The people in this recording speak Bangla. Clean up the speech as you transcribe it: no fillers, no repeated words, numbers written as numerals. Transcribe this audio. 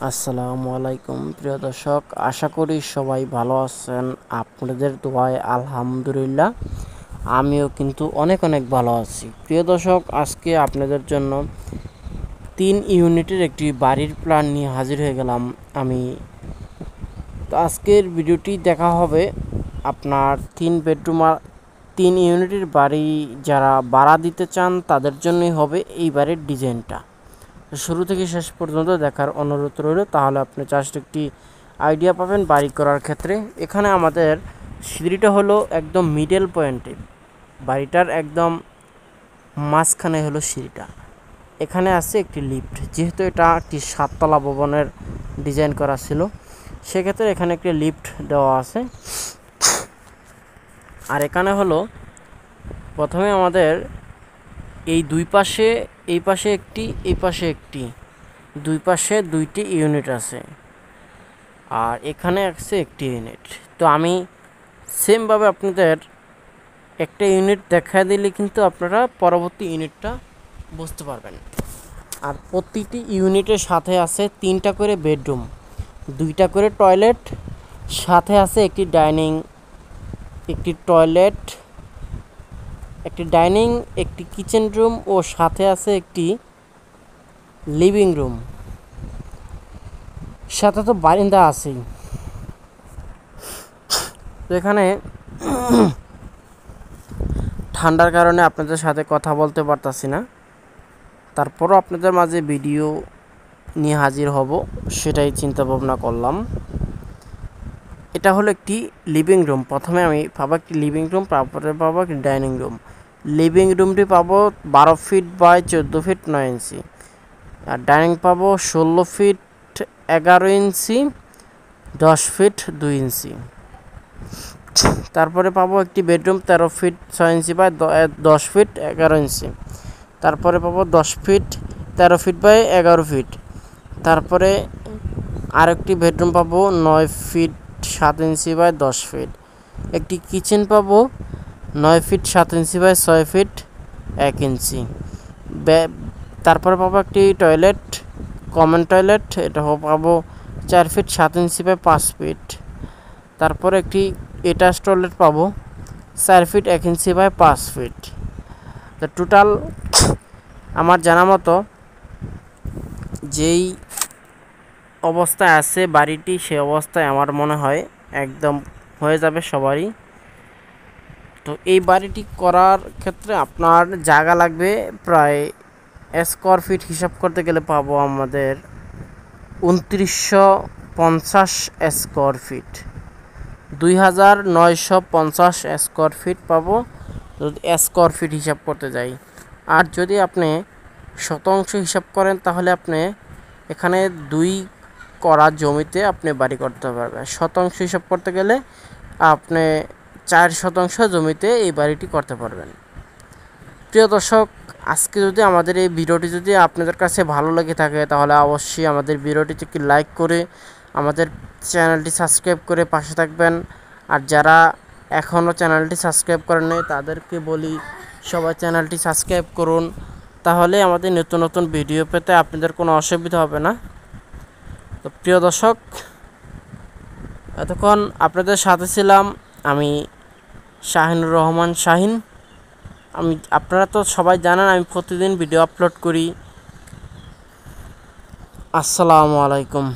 আসসালামু আলাইকুম প্রিয় দর্শক, আশা করি সবাই ভালো আছেন। আপনাদের দোয়ায় আলহামদুলিল্লাহ আমিও কিন্তু অনেক ভালো আছি। প্রিয় দর্শক, আজকে আপনাদের জন্য 3 ইউনিটের একটি বাড়ির প্ল্যান নিয়ে হাজির হয়ে গেলাম আমি। তো আজকের ভিডিওটি দেখা হবে আপনার 3 বেডরুম আর 3 ইউনিটের বাড়ি যারা ভাড়া দিতে চান তাদের জন্যই হবে এই বাড়ির ডিজাইনটা। শুরু থেকে শেষ পর্যন্ত দেখার অনুরোধ রইল, তাহলে আপনি জাস্ট একটি আইডিয়া পাবেন বাড়ি করার ক্ষেত্রে। এখানে আমাদের সিঁড়িটা হলো একদম মিডল পয়েন্টে, বাড়িটার একদম মাঝখানে হলো সিঁড়িটা। এখানে আছে একটি লিফট, যেহেতু এটা একটি 7তলা ভবনের ডিজাইন করা ছিল, সেক্ষেত্রে এখানে একটি লিফট দেওয়া আছে। আর এখানে হলো প্রথমে আমাদের এই দুই পাশে, এই পাশে একটি, এই পাশে একটি, দুই পাশে 2টি ইউনিট আছে, আর এখানে আছে একটি ইউনিট। তো আমি সেমভাবে আপনাদের একটা ইউনিট দেখা দিলে কিন্তু আপনারা পরবর্তী ইউনিটটা বুঝতে পারবেন। আর প্রতিটি ইউনিটের সাথে আছে 3টা করে বেডরুম, 2টা করে টয়লেট, সাথে আছে একটি ডাইনিং, একটি টয়লেট, একটি ডাইনিং, একটি কিচেন রুম ও সাথে আছে একটি লিভিং রুম, সাথে তো বারান্দা আছেই। তো এখানে ঠান্ডার কারণে আপনাদের সাথে কথা বলতে পারতাছি না, তারপরও আপনাদের মাঝে ভিডিও নিয়ে হাজির হব, সেটাই চিন্তা ভাবনা করলাম। এটা হলো একটি লিভিং রুম। প্রথমে আমি পাবো একটি লিভিং রুম, তারপরে পাবো একটি ডাইনিং রুম। লিভিং রুমটি পাবো 12 ফিট বাই 14 ফিট 9 ইঞ্চি, আর ডাইনিং পাবো 16 ফিট 11 ইঞ্চি 10 ফিট 2 ইঞ্চি। তারপরে পাবো একটি bedroom 13 feet 6 inch by 10 feet 11 inch. তারপরে পাবো 10 ফিট 13 ফিট বাই 11 ফিট। তারপরে আরেকটি বেডরুম পাবো 9 ফিট 7 ইঞ্চি বাই 10 ফিট। একটি কিচেন পাবো 9 ফিট 7 ইঞ্চি বাই 6 ফিট 1 ইঞ্চি। তারপরে পাবো একটি টয়লেট, কমন টয়লেট, এটা পাবো 4 ফিট 7 ইঞ্চি বাই 5 ফিট। তারপরে একটি অ্যাটাচ টয়লেট পাবো 4 ফিট 1 ইঞ্চি বাই 5 ফিট। তো টোটাল আমার জানা মতো যেই অবস্থায় আছে বাড়িটি, সেই অবস্থায় আমার মনে হয় একদম হয়ে যাবে সবারই। তো এই বাড়িটি করার ক্ষেত্রে আপনার জায়গা লাগবে প্রায় স্কোয়ার ফিট হিসাব করতে গেলে পাবো আমাদের 2950 স্কোয়ার ফিট, 2950 স্কোয়ার ফিট পাবো যদি স্কোয়ার ফিট হিসাব করতে যাই। আর যদি আপনি শতাংশ হিসাব করেন তাহলে আপনি এখানে 2 করা জমিতে আপনি বাড়ি করতে পারবেন। শতাংশ হিসাব করতে গেলে আপনি 4 শতাংশ জমিতে এই বাড়িটি করতে পারবেন। প্রিয় দর্শক, আজকে যদি আমাদের এই ভিডিওটি যদি আপনাদের কাছে ভালো লেগে থাকে, তাহলে অবশ্যই আমাদের ভিডিওটিকে লাইক করে আমাদের চ্যানেলটি সাবস্ক্রাইব করে পাশে থাকবেন। আর যারা এখনও চ্যানেলটি সাবস্ক্রাইব করেন নাই তাদেরকে বলি সবাই চ্যানেলটি সাবস্ক্রাইব করুন, তাহলে আমাদের নতুন নতুন ভিডিও পেতে আপনাদের কোনো অসুবিধা হবে না। তো প্রিয় দর্শক, এতক্ষণ আপনাদের সাথে ছিলাম আমি শাহিনুর রহমান শাহিন। আপনারা তো সবাই জানেন আমি প্রতিদিন ভিডিও আপলোড করি। আসসালামু আলাইকুম।